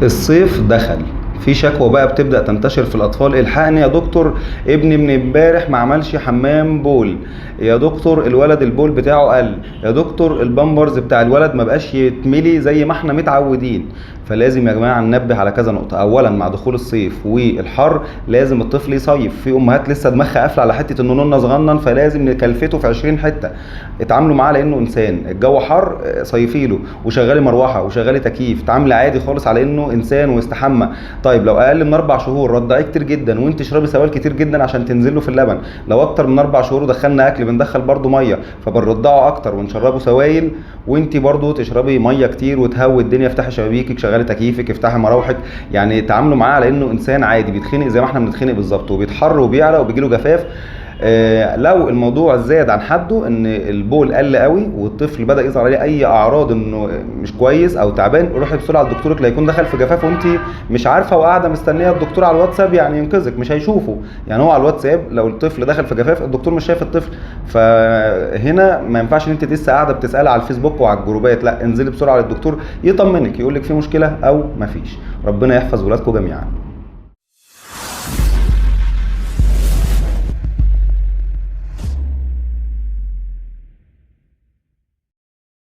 الصيف دخل، في شكوى بقى بتبدأ تنتشر في الأطفال: الحقني يا دكتور، ابني من امبارح ما عملش حمام بول، يا دكتور الولد البول بتاعه قل، يا دكتور البامبرز بتاع الولد ما بقاش يتملي زي ما احنا متعودين. فلازم يا جماعة ننبه على كذا نقطة. أولا، مع دخول الصيف والحر لازم الطفل يصيف. في أمهات لسه دماغها قافلة على حتة إنه نونه صغنن فلازم نكلفته في 20 حتة. اتعاملوا معاه لأنه إنسان، الجو حر صيفي له وشغلي مروحة وشغلي تكييف، تعاملي عادي خالص على إنه إنسان ويستحمى. طيب لو اقل من 4 شهور رضعيه كتير جدا وانت اشربي سوائل كتير جدا عشان تنزل له في اللبن. لو اكتر من 4 شهور ودخلنا اكل بندخل برده ميه فبنرضعه اكتر ونشربه سوائل، وانت برده تشربي ميه كتير وتهوي الدنيا، افتحي شبابيكك، شغلي تكييفك، افتحي مراوحك. يعني تعاملوا معاه على انه انسان عادي بيتخنق زي ما احنا بنتخنق بالظبط، وبيتحر وبيعرق وبيجيله جفاف. لو الموضوع زاد عن حده، ان البول قل قوي والطفل بدا يظهر عليه اي اعراض انه مش كويس او تعبان، روحي بسرعه لدكتورك لا يكون دخل في جفاف وانت مش عارفه وقاعده مستنيه الدكتور على الواتساب يعني ينقذك، مش هيشوفه. يعني هو على الواتساب لو الطفل دخل في جفاف الدكتور مش شايف الطفل، فهنا ما ينفعش ان انت لسه قاعده بتسالي على الفيسبوك وعلى الجروبات، لا انزلي بسرعه للدكتور يطمنك، يقول لك في مشكله او ما فيش. ربنا يحفظ ولادكم جميعا.